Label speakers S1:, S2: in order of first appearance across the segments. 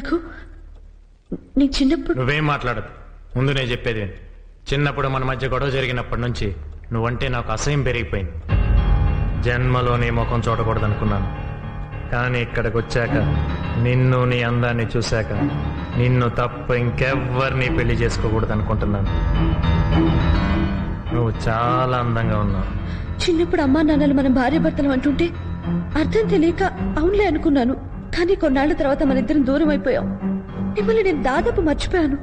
S1: నాకు నీ చిన్నప్పుడు
S2: నువ్వేం మాట్లాడదు. ముందు నేను చెప్పేది చిన్నప్పుడు మన మధ్య గొడవ జరిగినప్పటి నుంచి నువ్వంటే నాకు అసహ్యం పెరిగిపోయింది. జన్మలో నీ ముఖం చూడకూడదనుకున్నాను, కానీ ఇక్కడికి వచ్చాక నిన్ను నీ అందాన్ని చూశాక నిన్ను తప్ప ఇంకెవ్వరిని పెళ్లి చేసుకోకూడదు అనుకుంటున్నాను. నువ్వు చాలా అందంగా ఉన్నావు.
S1: చిన్నప్పుడు అమ్మా నాన్నలు మనం భార్యాభర్తలు అంటుంటే అర్థం తెలియక అవునులే అనుకున్నాను. కానీ కొన్నాళ్ల తర్వాత మన ఇద్దరం దూరం అయిపోయాం. మిమ్మల్ని నేను దాదాపు మర్చిపోయాను.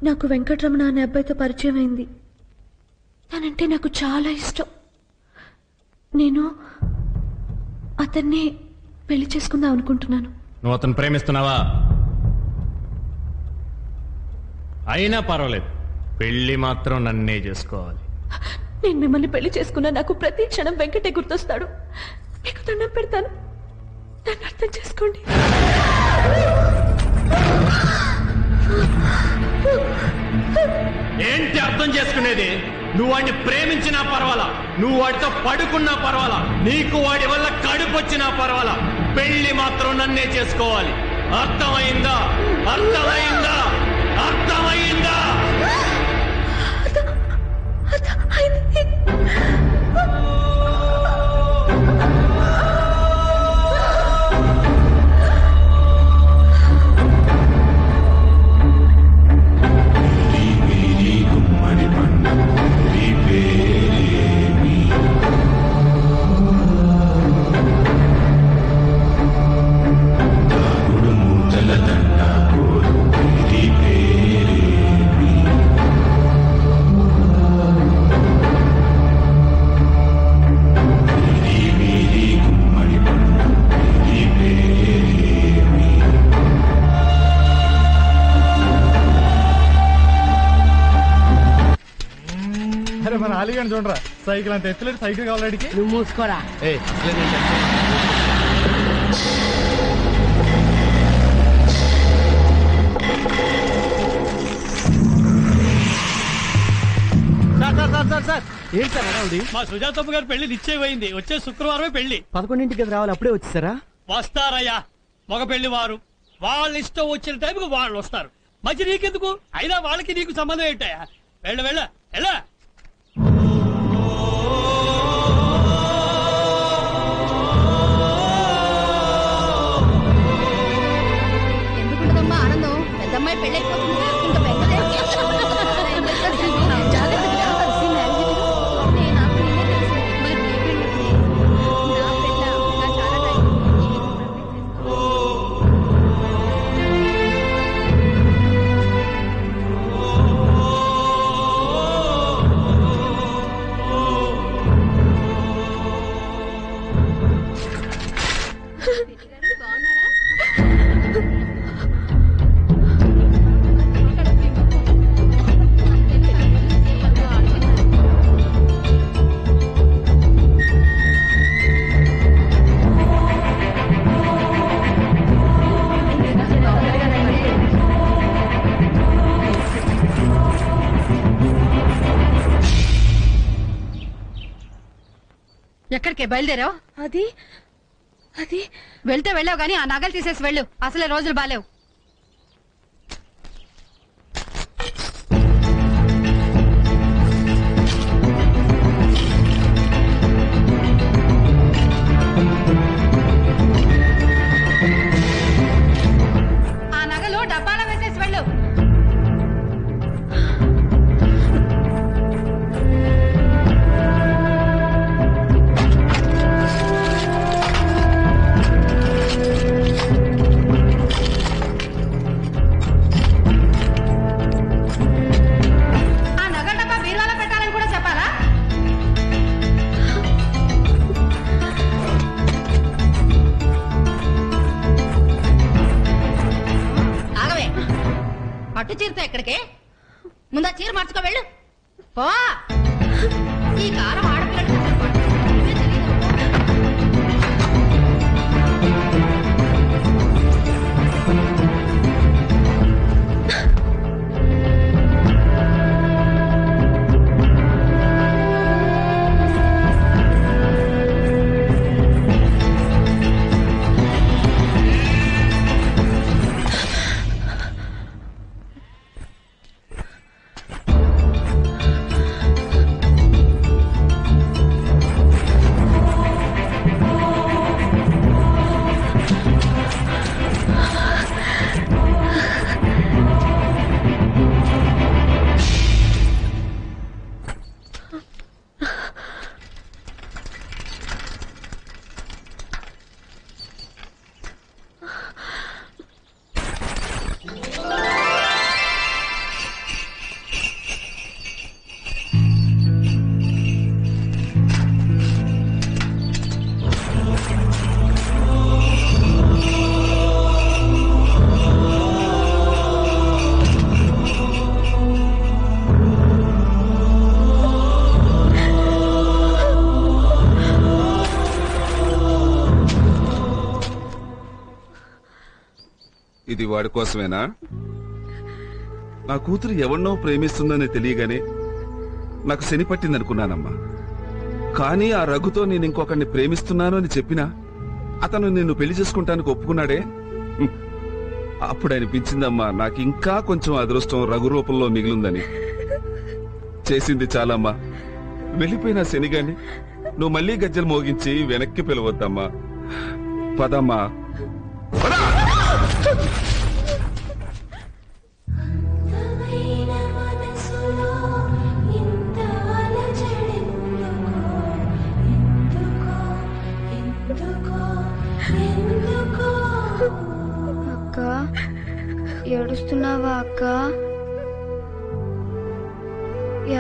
S1: నాకు వెంకటరమణ అనే అబ్బాయితో పరిచయం అయింది. తనంటే నాకు చాలా ఇష్టం. నేను అతన్ని పెళ్లి చేసుకుందాం అనుకుంటున్నాను.
S2: నువ్వు అతను ప్రేమిస్తున్నావా? అయినా పర్వాలేదు, పెళ్లి మాత్రం నన్నే చేసుకోవాలి.
S1: నేను మిమ్మల్ని పెళ్లి చేసుకున్నా నాకు ప్రతి క్షణం వెంకటే గుర్తొస్తాడు. మీకు దండం పెడతాను, నన్ను అర్థం చేసుకోండి.
S2: ఏంటి అర్థం చేసుకునేది? నువ్వు వాడిని ప్రేమించినా పర్వాలా, నువ్వు వాడితో పడుకున్నా పర్వాలా, నీకు వాడి వల్ల కడుపు వచ్చినా పర్వాలా, పెళ్లి మాత్రం నన్నే చేసుకోవాలి. అర్థమైందా? అర్థమైందా? అర్థమైందా?
S3: మన ఆలిగాని చూడరా, సైకిల్ అంత ఎత్తులేదు, సైకిల్ కావాలడికి.
S4: నువ్వు మూసుకోరా.
S3: ఏంటి సార్ అడవుడి?
S5: మా సుజాతమ్మ గారి పెళ్లి నిశ్చయమైంది. వచ్చే శుక్రవారమే పెళ్లి.
S3: 11ంటికి రావాలి, అప్పుడే వచ్చేసారా?
S5: వస్తారయ్యా, మగ పెళ్లి వారు వాళ్ళ ఇష్టం వచ్చిన టైంకి వాళ్ళు వస్తారు. మంచి నీకెందుకు? అయినా వాళ్ళకి నీకు సంబంధం ఏంటయ్యా? వెళ్ళ వెళ్ళ వెళ్ళ.
S4: ఎందుకుంటదమ్మా ఆనందం? పెద్దమ్మాయి పెళ్ళైపోతుంది. ఇంకా ఎక్కడికే బయలుదేరావు?
S1: అది అది
S4: వెళ్తే వెళ్ళావు గానీ ఆ నగలు తీసేసి వెళ్ళు. అసలే రోజులు బాలేవు. ఆ నగలు డబ్బాలో వేసేసి వెళ్ళు.
S6: ఇది వాడి కోసమేనా? నా కూతురు ఎవరినో ప్రేమిస్తుందని తెలియగానే నాకు శని పట్టిందనుకున్నానమ్మా. కానీ ఆ రఘుతో నేను ఇంకొకరిని ప్రేమిస్తున్నాను అని చెప్పినా అతను నిన్ను పెళ్లి చేసుకుంటానికి ఒప్పుకున్నాడే. అప్పుడు అనిపించిందమ్మా నాకు ఇంకా కొంచెం అదృష్టం రఘు రూపంలో మిగిలిందని. చేసింది చాలమ్మా. వెళ్ళిపోయిన శనిగాని నువ్వు మళ్ళీ గజ్జలు మోగించి వెనక్కి పిలవద్దమ్మా. పదమ్మా.
S7: అక్క ఏడుస్తున్నావా అక్క?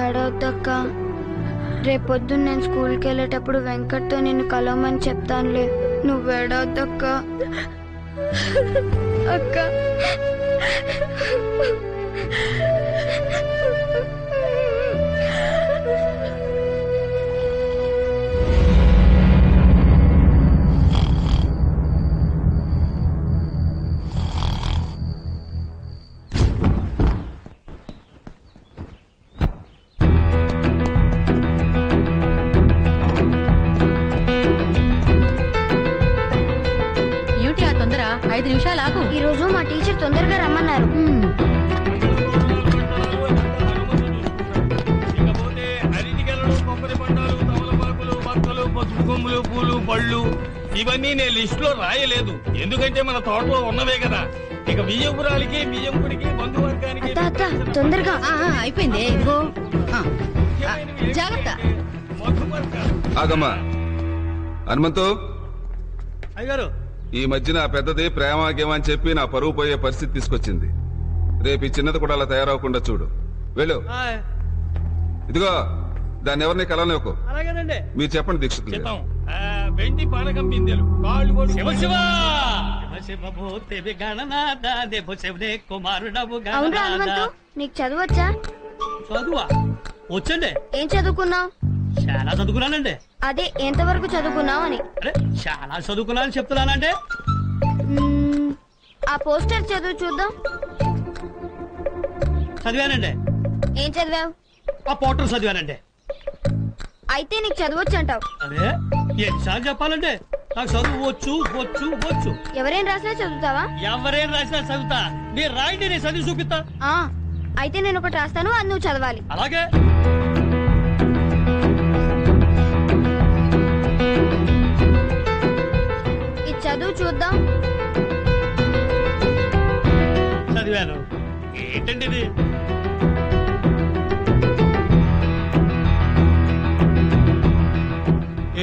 S7: ఏడవద్దక్క. రేపొద్దున్న నేను స్కూల్కి వెళ్ళేటప్పుడు వెంకట్తో నిన్ను కలవమని చెప్తానులే. నువ్వు ఏడవద్దక్క. అక్క
S4: ఏమిటి ఆ తొందర? 5 నిమిషాలు ఆగు.
S7: ఈ రోజు మా టీచర్ తొందరగా రమ్మన్నారు.
S5: ఇకపోతే అరటిగెలలు, కొబ్బరి బండాలు, తమలపాకులు, బత్తలు, పసుపు కొమ్ములు, పూలు, పళ్ళు ఇవన్నీ నేను లిస్ట్ లో రాయలేదు. ఎందుకంటే మన తోటలో ఉన్నవే కదా. ఇక బియ్యంపురాలకి, బియ్యంపుడికి, బంధువర్గానికి
S7: అత్త తొందరగా.
S4: అయిపోయింది. ఇదిగో జాగ్రత్త.
S6: ఆగమ్మా. హనుమంతు,
S5: అయ్యారు
S6: ఈ మధ్యన ఆ పెద్దది ప్రేమ అని చెప్పి నా పరువు పోయే పరిస్థితి తీసుకొచ్చింది. రేపు ఈ చిన్నది కూడా అలా తయారవకుండా చూడు. వెళ్ళు. ఇదిగో దాన్ని ఎవరిని కలవలేకు.
S5: అలాగేనండి.
S6: మీరు చెప్పండి దీక్షితులు.
S5: చెప్తాం. వెండి పానకం బిందెలు, కాళ్ళు కూడా శివ శివ శివ భూతి గణనాథ దేవ శివనే కుమారుడవు
S7: అవును హనుమంతు, నీకు చదవచ్చా?
S5: చదువా? వచ్చండి.
S7: ఏం చదువుకున్నావు?
S5: చాలా చదువుకున్నానండి.
S7: అదే ఎంతవరకు చదువుకున్నావు అని.
S5: అరే చాలా చదువుకున్నాను చెప్తున్నానంటే.
S7: ఆ పోస్టర్ చదువు చూద్దాం.
S5: చదివానండి.
S7: ఏం చదివావు?
S5: ఆ పోటర్ చదివానండి.
S7: అయితే నీకు చదవచ్చు అంటావు.
S5: అరే ఎన్నిసార్లు చెప్పాలంటే నాకు చదువు వచ్చు వచ్చు వచ్చు.
S7: ఎవరేం రాసినా చదువుతావా?
S5: ఎవరేం రాసినా చదువుతా. మీరు రాయండి, నేను చదివి చూపిస్తా.
S7: అయితే నేను ఒకటి రాస్తాను, అది నువ్వు చదవాలి.
S5: అలాగే.
S7: ఇది చదువు చూద్దాం.
S5: చదివాను. ఏంటండి ఇది?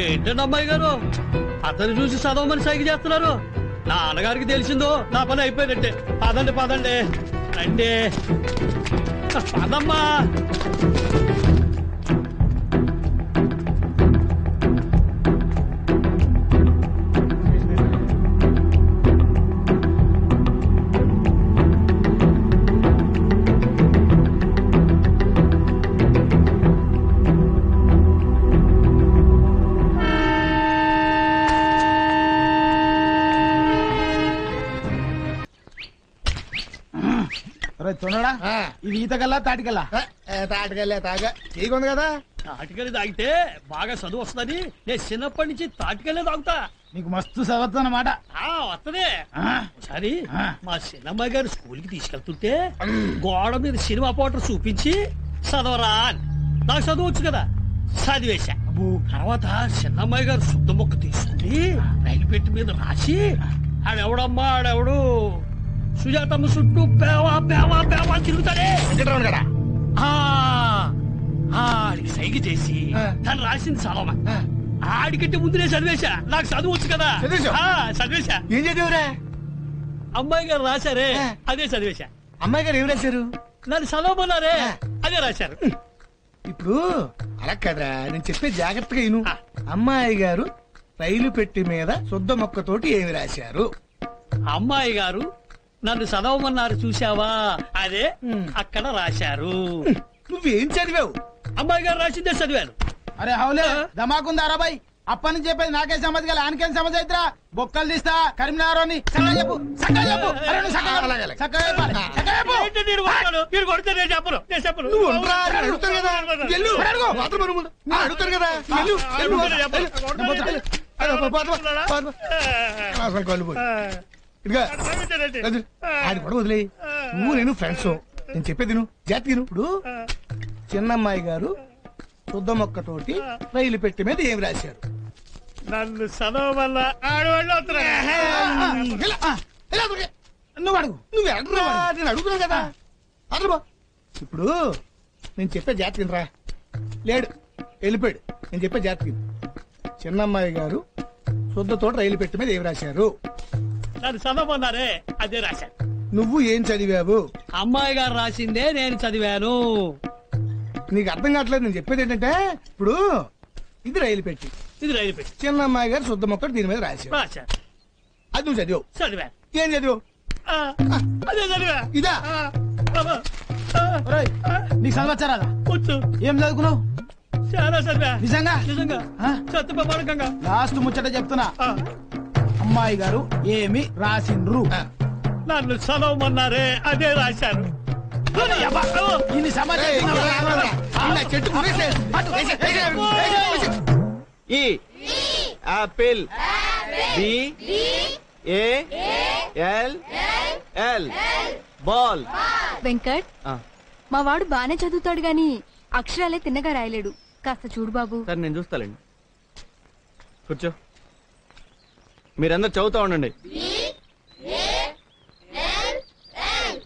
S5: ఏంటండి అమ్మాయి గారు అతను చూసి చదవమని సైకి చేస్తున్నారు? నాన్నగారికి తెలిసిందో నా పని అయిపోయిందంటే. పదండి పదండి రండి. పదమ్మా.
S3: తొందరడా ఇది ఈతకల్లా తాటికల్లా? తాటికల్లే తాగా చీకుంది కదా.
S5: తాటికల్లి తాగితే బాగా చదువు వస్తుంది. నేను చిన్నప్పటి నుంచి తాటికల్లే తాగుతా.
S3: నీకు మస్తు చదవచ్చు అన్నమాట.
S5: వస్తదే. ఒకసారి మా చిన్నమ్మాయి గారు స్కూల్ కి తీసుకెళ్తుంటే గోడ మీద సినిమా పోటర్ చూపించి చదవరా అని. నాకు చదవచ్చు కదా, చదివేశా. తర్వాత చిన్నమ్మాయి గారు శుద్ధ మొక్క తీసుకుని రైలు పెట్టి మీద రాసి ఆడెవడమ్మా ఆడెవడు సుజాతమ్మ చుట్టూ పేవా పేవా పేవా తిరుగుతాడే
S3: కదా.
S5: ఆడికి సైకి చేసి తను రాసింది చదవమని. ఆడికంటే ముందునే చదివేశా. నాకు చదువచ్చు కదా. చదివేశా.
S3: ఏం చదివారా?
S5: అమ్మాయి గారు రాశారే అదే చదివేశా.
S3: అమ్మాయి గారు ఏం రాశారు?
S5: నన్ను చదవమన్నారే అదే రాశారు.
S3: ఇప్పుడు అలా కదా, నేను చెప్పే జాగ్రత్తగా విను. అమ్మాయి గారు రైలు పెట్టి మీద శుద్ధ మొక్కతోటి ఏమి రాశారు?
S5: అమ్మాయి గారు నన్ను చదవమన్నారు చూసావా, అదే అక్కడ రాశారు.
S3: నువ్వేం చదివావు?
S5: అమ్మాయి గారు రాసిందే చదివాను.
S3: అరే హౌలే దమాకుందారా బాయ్. అప్పటి నుంచి చెప్పేది నాకే సమజ్ కదా ఆయనకేం సమజ్ అవుతురా బొక్కలు తీస్తా కరీంనగర్ అని చక్కగా చెప్పు చక్కగా చెప్పు అరే నువ్వు చక్కగా చెప్పాలి చక్కగా చెప్పు.
S5: ఏంటి మీరు కొడతారు? మీరు కొడితే నేను చెప్పను, నేను చెప్పను.
S3: నువ్వు ఉండరా, నేను అడుగుతాను కదా వెళ్ళు అడుగు మాత్రం అడుగు. నేను అడుగుతాను కదా వెళ్ళు, వెళ్ళు. అసలు కళ్ళు పోయి. ఇదిగా ఆయన కూడా వదిలే నువ్వు నేను ఫ్రెండ్స్ నేను చెప్పేది నువ్వు జాతి ఇప్పుడు చిన్నమ్మాయి గారు శుద్ధ మొక్కతోటి రైలు పెట్టి మీద ఏమి రాశారు
S5: నన్ను చదవమల్ల ఆడవాళ్ళు
S3: నువ్వు అడుగు నువ్వు అడుగురా నేను అడుగుతున్నావు కదా అసలు ఇప్పుడు నేను చెప్పే జాతి రా లేడు వెళ్ళిపోయాడు నేను చెప్పే జాతి చిన్నమ్మాయి గారు శుద్ధతోటి రైలు పెట్టి మీద ఏమి రాశారు
S5: నన్ను చదవమన్నారే అదే రాశాను.
S3: నువ్వు ఏం చదివావు
S5: అమ్మాయి గారు రాసిందే నేను చదివాను.
S3: నీకు అర్థం కావట్లేదు నేను చెప్పేది ఏంటంటే ఇప్పుడు ఇది రైలు పెట్టి
S5: ఇది రైలు పెట్టి
S3: చిన్నమ్మాయి గారు శుద్ధ మొక్కలు దీని మీద రాశారు
S5: రాశాను,
S3: అది నువ్వు చదివావు
S5: చదివాను.
S3: ఏం చదివావు
S5: అదే చదివా.
S3: ఇదా నీకు చదవచ్చారా
S5: వచ్చు,
S3: ఏం చదువుకున్నావు
S5: చాలా చదివా.
S3: నిజంగా
S5: నిజంగా సత్య ప్రమాణకంగా.
S3: లాస్ట్ ముచ్చట చెప్తున్నా అమ్మాయి గారు ఏమి రాసిండ్రు
S5: నన్ను చదవమన్నారే అదే రాశాను.
S3: ఇన్ని
S8: ఈ apple B A L L ball.
S9: Venkat మా వాడు బానే చదువుతాడు గాని అక్షరాలే తిన్నగా రాయలేడు. కాస్త చూడు బాబు.
S8: సరే నేను చూస్తానండి. కూర్చో. మీరందరు చదువుతా ఉండండి.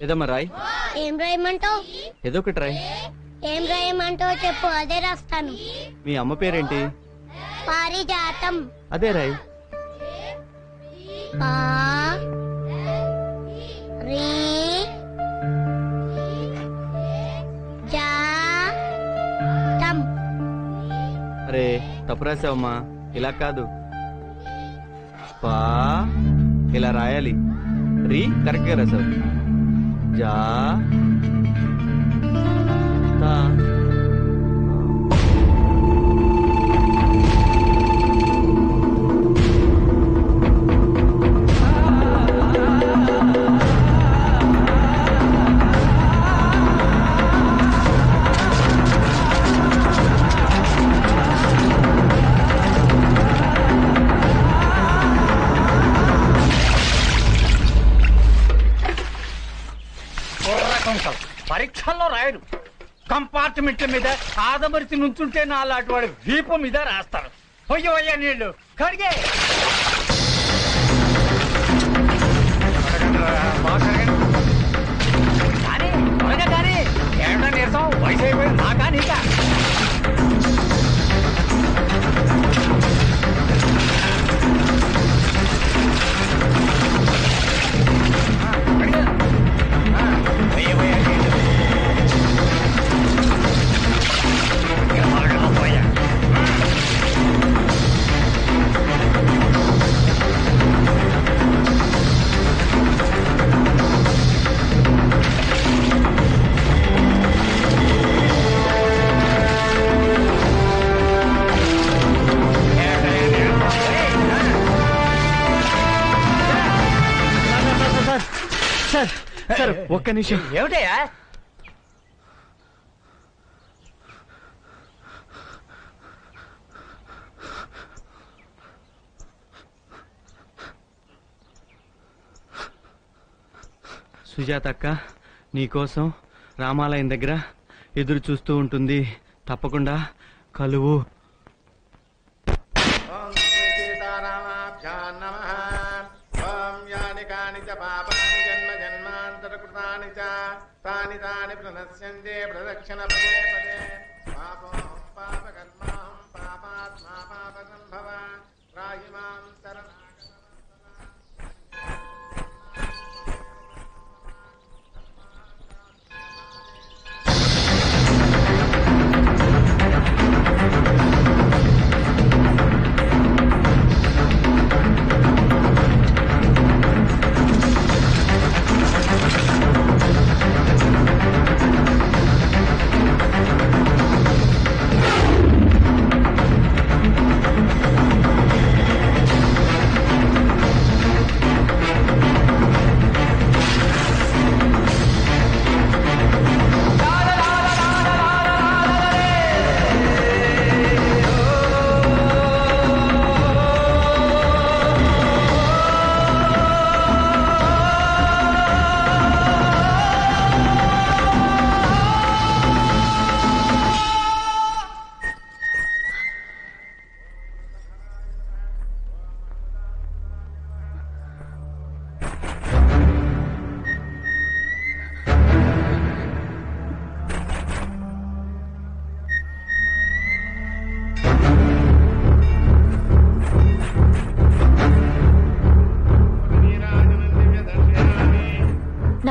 S8: ఏదమ్మా రాయ్.
S7: ఏం రాయమంటావు?
S8: ఏదో ఒకటి రాయ్.
S7: ఏం రాయమంటావు చెప్పు, అదే రాస్తాను.
S8: మీ అమ్మ పేరేంటి?
S7: పారిజాతం.
S8: అదే రాయ్.
S7: పా రీ జా తం.
S8: అరే తప్పు రాసావమ్మా, ఇలా కాదు. పా ఇలా రాయాలి. రీ కరెక్ట్ గా రాసావు. జా తా.
S5: పరీక్షల్లో రాయడు, కంపార్ట్మెంట్ల మీద ఆదమరిచి నుంచుంటే నాలాంటి వాడు వీపు మీద రాస్తారు. పొయ్యవయ్యా నీళ్లు కడిగే. కానీ త్వరగా కానీ ఏమన్నా నీరసం వయసు అయిపోయింది నాకా నీకా.
S8: సార్ ఒక్క నిమిషం.
S5: ఏమిటయా?
S8: సుజాత అక్క నీకోసం రామాలయం దగ్గర ఎదురు చూస్తూ ఉంటుంది. తప్పకుండా కలువు.
S10: తాని తాని ప్రణశ్యంతే ప్రదక్షిణ పదే పదే. పాపం పాపకర్మాహం పాపాత్మా పాప సంభవ రాహి మాం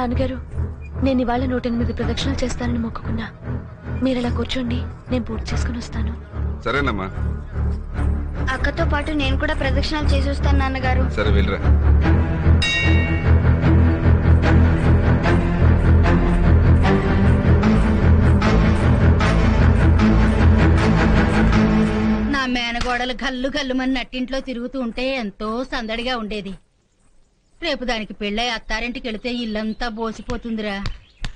S1: నాన్నగారు, నేను ఇవాళ 108 ప్రదక్షిణలు చేస్తానని మొక్కుకున్నా. మీరు అలా కూర్చోండి, నేను పూర్తి చేసుకుని వస్తాను.
S6: సరేనమ్మా.
S7: అక్కతో పాటు నేను కూడా ప్రదక్షిణాలు చేసి వస్తాను నాన్నగారు.
S6: సరే వెళ్ళరా.
S4: నా మేనగోడలు గల్లు గల్లుమని నట్టింట్లో తిరుగుతూ ఉంటే ఎంతో సందడిగా ఉండేది. రేపు దానికి పెళ్ళై అత్తారింటికి వెళితే ఇల్లంతా బోసిపోతుందిరా.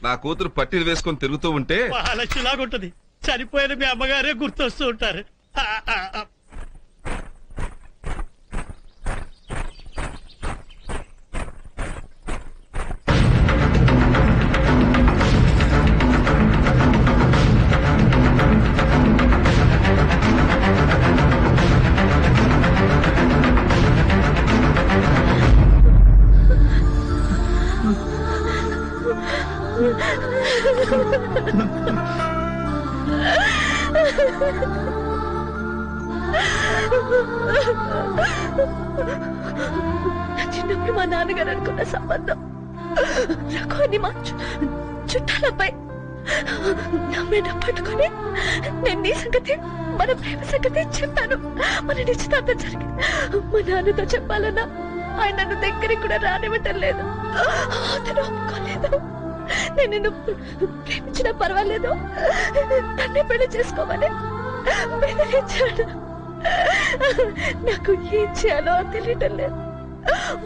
S6: నా కూతురు పట్టీలు వేసుకొని తిరుగుతూ ఉంటే
S5: మహాలక్ష్మిలాగుంటది. చనిపోయిన మీ అమ్మగారే గుర్తొస్తూ ఉంటారు.
S1: చిన్నప్పుడు మా నాన్నగారు అనుకున్న సంబంధం రఘుని మా చుట్టాలపై నమ్మేట పట్టుకొని నేను నీ సంగతి, మన ప్రేమ సంగతి చెప్పాను. మన నిశ్చితార్థం జరిగింది. మా నాన్నతో చెప్పాలన్నా ఆయన నన్ను దగ్గరికి కూడా రానివ్వటం లేదు. అతను ఒప్పుకోలేదు. నేను నిన్ను ప్రేమించినా పర్వాలేదు, నన్నే పెళ్లి చేసుకోమని బెదిరించాడు. నాకు ఏం చేయాలో తెలియటం లేదు.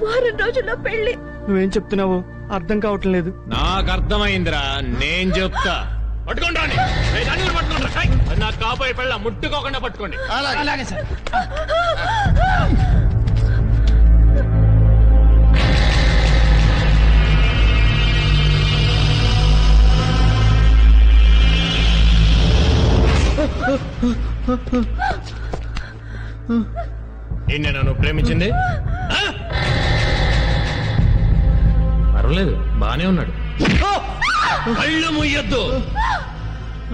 S1: 3 రోజుల్లో పెళ్లి.
S8: నువ్వేం చెప్తున్నావు అర్థం కావటం లేదు.
S2: నాకు అర్థమైందిరా, నేను చెప్తా. పట్టుకోండి, నాకు కాబోయే పెళ్ళ ముట్టుకోకుండా పట్టుకోండి.
S3: అలాగే సార్.
S2: ఏంటి నన్ను ప్రేమించింది? పర్వాలేదు, బానే ఉన్నాడు. కళ్ళు ముయ్యొద్దు.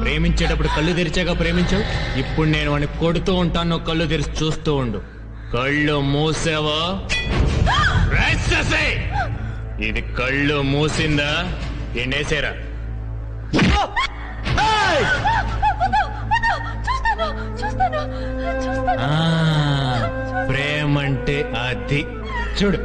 S2: ప్రేమించేటప్పుడు కళ్ళు తెరిచాక ప్రేమించావు. ఇప్పుడు నేను వాడిని కొడుతూ ఉంటాను, నువ్వు కళ్ళు తెరిచి చూస్తూ ఉండు. కళ్ళు మూసావా? ఇది కళ్ళు మూసిందా? ఎండేసారా? ప్రేమంటే అది. చూడు,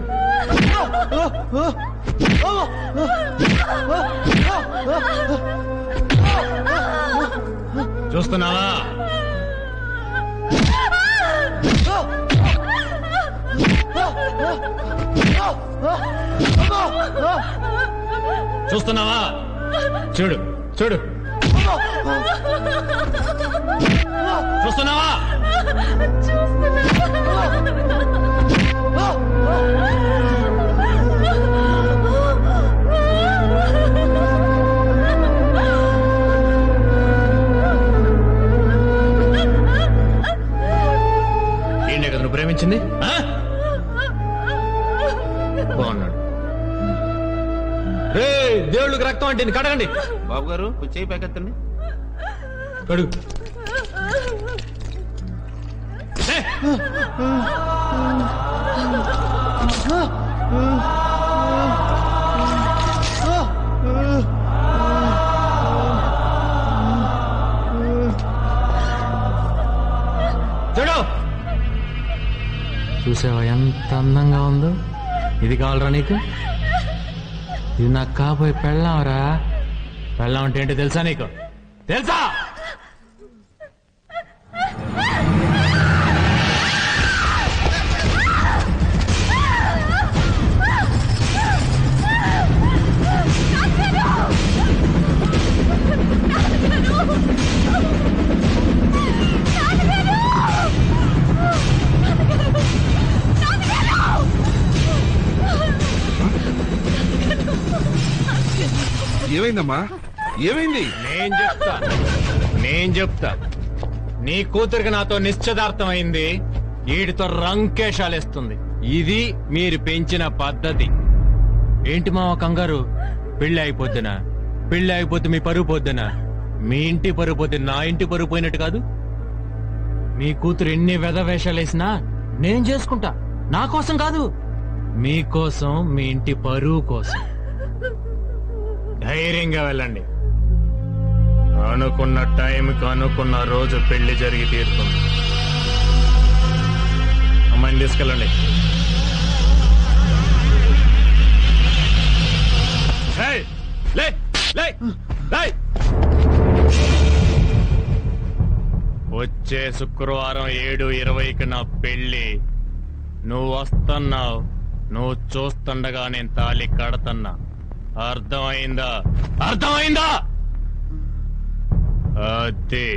S2: చూస్తున్నావా? చూస్తున్నావా? చూడు చూడు, చూస్తున్నావా? ఏంటే కదా నువ్వు ప్రేమించింది? బాగున్నాడు. దేవుళ్ళకి రక్తం అంటే కడగండి.
S11: బాబు గారు వచ్చేయి పైకెత్తండి.
S2: కడుగు. చూడు, చూసావా ఎంత అందంగా ఉందో? ఇది కావాలరా నీకు? ఇది నాకు కాబోయే పెళ్ళాంరా. పెళ్ళాం అంటే ఏంటో తెలుసా నీకు? తెలుసా?
S6: ఏమైందమ్మా? ఏమైంది?
S2: నేను చెప్తా. నీ కూతురికి నాతో నిశ్చితార్థం అయింది. వీడితో రంకేషాలేస్తుంది. ఇది మీరు పెంచిన పద్ధతి. ఏంటి మా కంగారు? పెళ్లి అయిపోద్దునా? పెళ్లి అయిపోతే మీ పరువు పోద్దునా? మీ ఇంటి పరువు పోతే నా ఇంటి పరువు పోయినట్టు కాదు. మీ కూతురు ఎన్ని వెధవేషాలేసినా నేను చేసుకుంటా. నా కోసం కాదు, మీకోసం, మీ ఇంటి పరువు కోసం. ధైర్యంగా వెళ్ళండి. అనుకున్న టైంకి అనుకున్న రోజు పెళ్లి జరిగి తీరుతుంది. అమ్మాయిని తీసుకెళ్ళండి. వచ్చే శుక్రవారం 7:20కి నా పెళ్లి. నువ్వు వస్తున్నావు, నువ్వు చూస్తుండగా నేను తాళి కడతన్నా. అర్థమైందా? అర్థమైందా? అదే